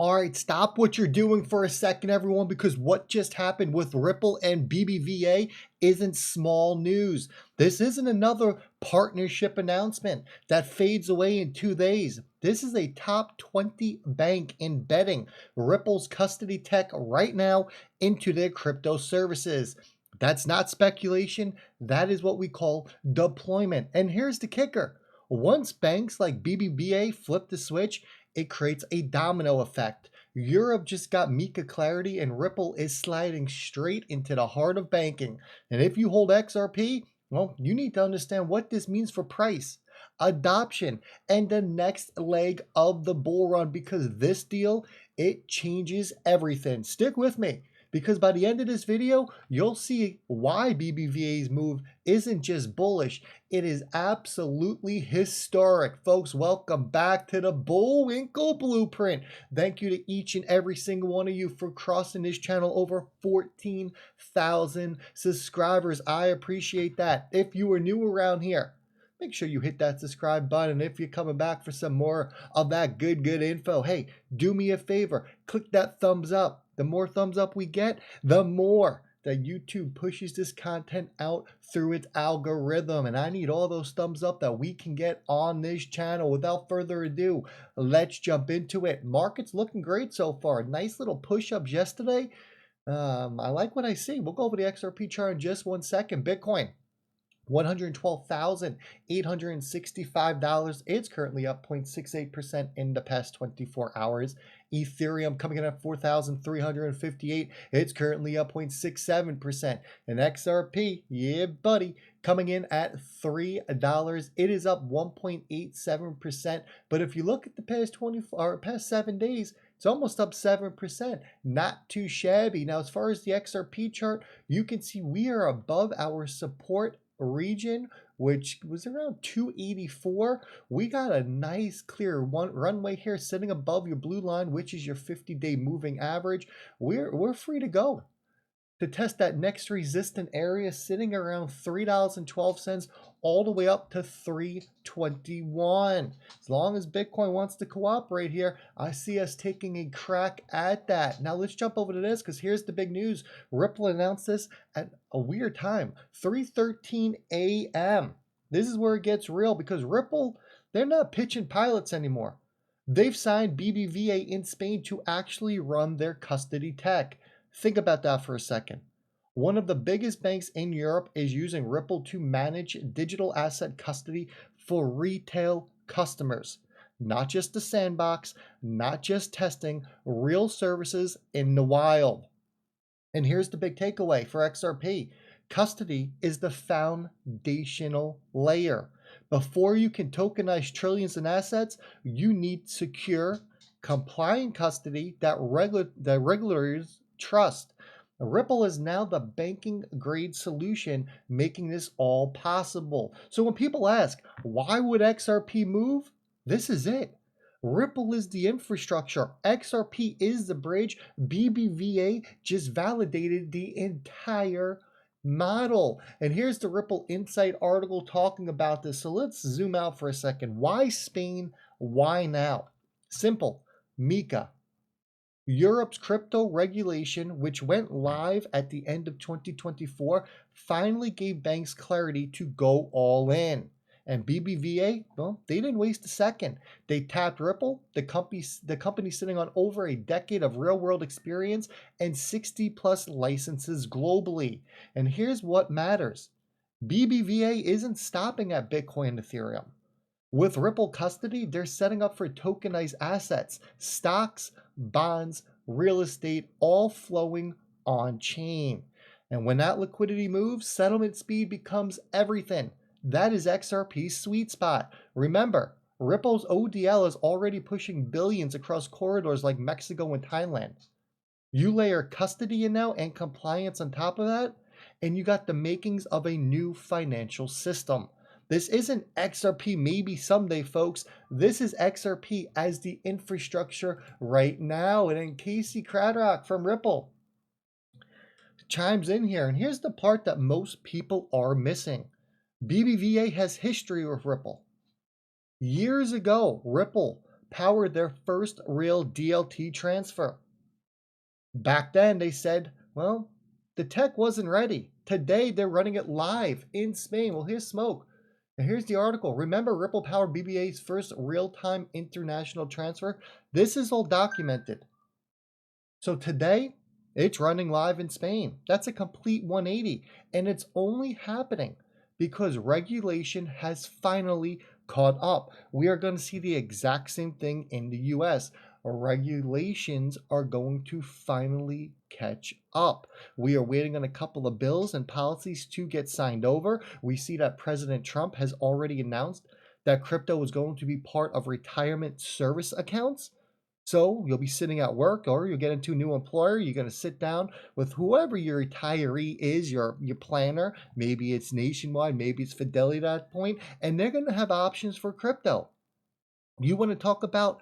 All right, stop what you're doing for a second, everyone, because what just happened with Ripple and BBVA isn't small news. This isn't another partnership announcement that fades away in 2 days. This is a top 20 bank embedding Ripple's custody tech right now into their crypto services. That's not speculation. That is what we call deployment. And here's the kicker. Once banks like BBVA flip the switch, it creates a domino effect. Europe just got Mika clarity and Ripple is sliding straight into the heart of banking. And if you hold XRP, well, you need to understand what this means for price, adoption, and the next leg of the bull run, because this deal, it changes everything. Stick with me, because by the end of this video, you'll see why BBVA's move isn't just bullish, it is absolutely historic. Folks, welcome back to the Bullwinkle Blueprint. Thank you to each and every single one of you for crossing this channel over 14,000 subscribers. I appreciate that. If you are new around here, make sure you hit that subscribe button. If you're coming back for some more of that good info, hey, do me a favor, click that thumbs up. The more thumbs up we get, the more that YouTube pushes this content out through its algorithm. And I need all those thumbs up that we can get on this channel. Without further ado, let's jump into it. Market's looking great so far. Nice little push-ups yesterday. I like what I see. We'll go over the XRP chart in just 1 second. Bitcoin, $112,865. It's currently up 0.68% in the past 24 hours. Ethereum coming in at 4,358. It's currently up 0.67%. And XRP, yeah, buddy, coming in at $3. It is up 1.87%. But if you look at the past 7 days, it's almost up 7%. Not too shabby. Now, as far as the XRP chart, you can see we are above our support region, which was around 284. We got a nice clear runway here sitting above your blue line, which is your 50-day moving average. We're free to go to test that next resistant area sitting around $3.12 all the way up to $3.21. As long as Bitcoin wants to cooperate here, I see us taking a crack at that. Now let's jump over to this, because here's the big news. Ripple announced this at a weird time, 3:13 a.m. This is where it gets real, because Ripple, they're not pitching pilots anymore. They've signed BBVA in Spain to actually run their custody tech. Think about that for a second. One of the biggest banks in Europe is using Ripple to manage digital asset custody for retail customers. Not just the sandbox, not just testing, real services in the wild. And here's the big takeaway for XRP. Custody is the foundational layer. Before you can tokenize trillions in assets, you need secure, compliant custody that regulators trust. Ripple is now the banking grade solution, making this all possible. So when people ask, why would XRP move? This is it. Ripple is the infrastructure. XRP is the bridge. BBVA just validated the entire model. And here's the Ripple Insight article talking about this. So let's zoom out for a second. Why Spain? Why now? Simple. Mika. Europe's crypto regulation, which went live at the end of 2024, finally gave banks clarity to go all in. And BBVA, well, they didn't waste a second. They tapped Ripple, the company sitting on over a decade of real-world experience and 60+ licenses globally. And here's what matters. BBVA isn't stopping at Bitcoin and Ethereum. With Ripple custody, they're setting up for tokenized assets, stocks, bonds, real estate, all flowing on chain. And when that liquidity moves, settlement speed becomes everything. That is XRP's sweet spot. Remember, Ripple's ODL is already pushing billions across corridors like Mexico and Thailand. You layer custody in now and compliance on top of that, and you got the makings of a new financial system. This isn't XRP maybe someday, folks. This is XRP as the infrastructure right now. And then Casey Craddock from Ripple chimes in here. And here's the part that most people are missing. BBVA has history with Ripple. Years ago, Ripple powered their first real DLT transfer. Back then, they said, well, the tech wasn't ready. Today, they're running it live in Spain. Well, here's smoke. And here's the article. Remember Ripple powered BBVA's first real-time international transfer? This is all documented. So today, it's running live in Spain. That's a complete 180. And it's only happening because regulation has finally caught up. We are going to see the exact same thing in the US. Regulations are going to finally catch up. We are waiting on a couple of bills and policies to get signed over. We see that President Trump has already announced that crypto is going to be part of retirement service accounts. So you'll be sitting at work or you'll get into a new employer. You're going to sit down with whoever your retiree is, your planner. Maybe it's Nationwide, maybe it's Fidelity at that point, and they're going to have options for crypto. You want to talk about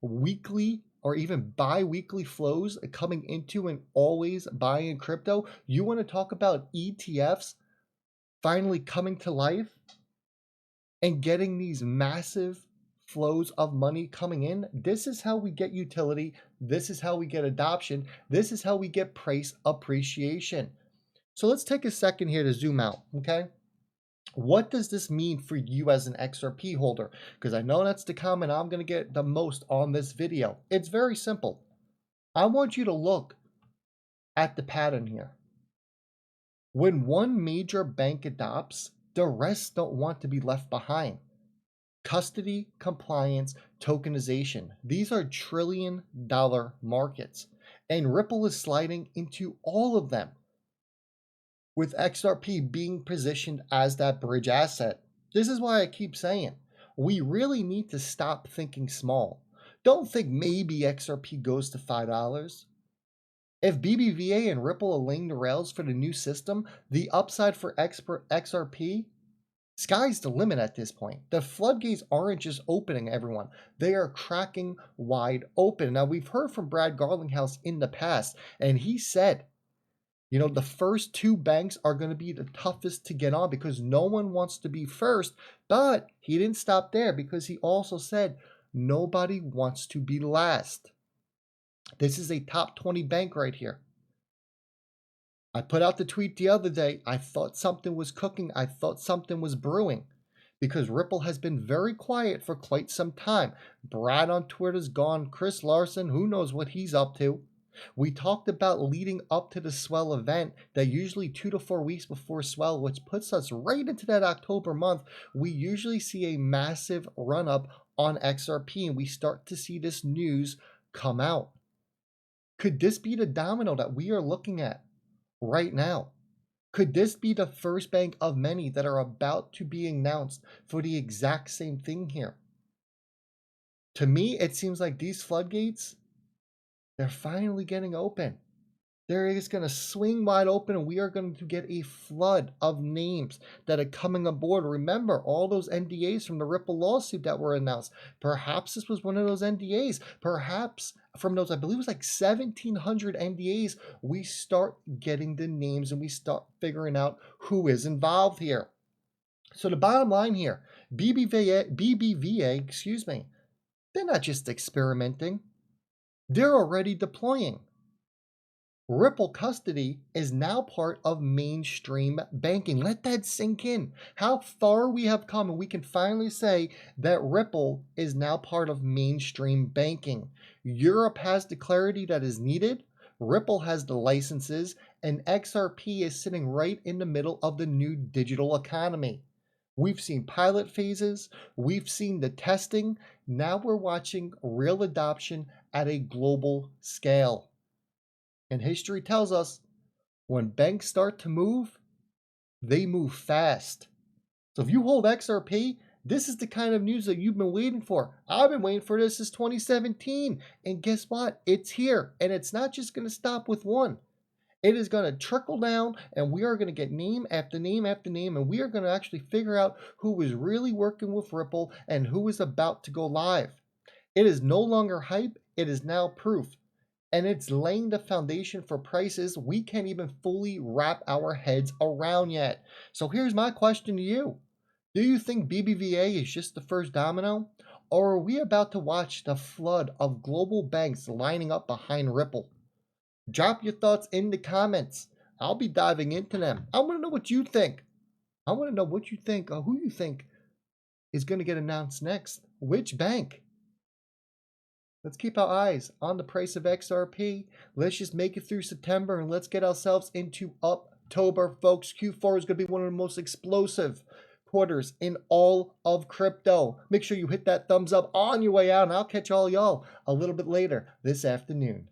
weekly or even bi-weekly flows coming into and always buying crypto? You want to talk about ETFs finally coming to life and getting these massive flows of money coming in? This is how we get utility. This is how we get adoption. This is how we get price appreciation. So let's take a second here to zoom out, okay? What does this mean for you as an XRP holder? Because I know that's the comment I'm going to get the most on this video. It's very simple. I want you to look at the pattern here. When one major bank adopts, the rest don't want to be left behind. Custody, compliance, tokenization. These are trillion-dollar markets. And Ripple is sliding into all of them, with XRP being positioned as that bridge asset. This is why I keep saying, we really need to stop thinking small. Don't think maybe XRP goes to $5. If BBVA and Ripple are laying the rails for the new system, the upside for XRP, sky's the limit at this point. The floodgates aren't just opening, everyone. They are cracking wide open. Now, we've heard from Brad Garlinghouse in the past, and he said, you know, the first two banks are going to be the toughest to get on because no one wants to be first. But he didn't stop there because he also said nobody wants to be last. This is a top 20 bank right here. I put out the tweet the other day. I thought something was cooking. I thought something was brewing because Ripple has been very quiet for quite some time. Brad on Twitter's gone. Chris Larson, who knows what he's up to. We talked about leading up to the Swell event that usually 2 to 4 weeks before Swell, which puts us right into that October month, we usually see a massive run up on XRP and we start to see this news come out. Could this be the domino that we are looking at right now? Could this be the first bank of many that are about to be announced for the exact same thing here? To me, it seems like these floodgates, they're finally getting open. They're just going to swing wide open and we are going to get a flood of names that are coming aboard. Remember all those NDAs from the Ripple lawsuit that were announced. Perhaps this was one of those NDAs. Perhaps from those, I believe it was like 1,700 NDAs, we start getting the names and we start figuring out who is involved here. So the bottom line here, BBVA, they're not just experimenting. They're already deploying. Ripple custody is now part of mainstream banking. Let that sink in. How far we have come, and we can finally say that Ripple is now part of mainstream banking. Europe has the clarity that is needed. Ripple has the licenses, and XRP is sitting right in the middle of the new digital economy. We've seen pilot phases. We've seen the testing. Now we're watching real adoption at a global scale. And history tells us when banks start to move, they move fast. So if you hold XRP, this is the kind of news that you've been waiting for. I've been waiting for this since 2017. And guess what? It's here. And it's not just going to stop with one. It is going to trickle down and we are going to get name after name after name. And we are going to actually figure out who is really working with Ripple and who is about to go live. It is no longer hype. It is now proof. And it's laying the foundation for prices we can't even fully wrap our heads around yet. So here's my question to you. Do you think BBVA is just the first domino? Or are we about to watch the flood of global banks lining up behind Ripple? Drop your thoughts in the comments. I'll be diving into them. I want to know what you think. I want to know what you think, or who you think is going to get announced next. Which bank? Let's keep our eyes on the price of XRP. Let's just make it through September and let's get ourselves into October, folks. Q4 is going to be one of the most explosive quarters in all of crypto. Make sure you hit that thumbs up on your way out, and I'll catch all y'all a little bit later this afternoon.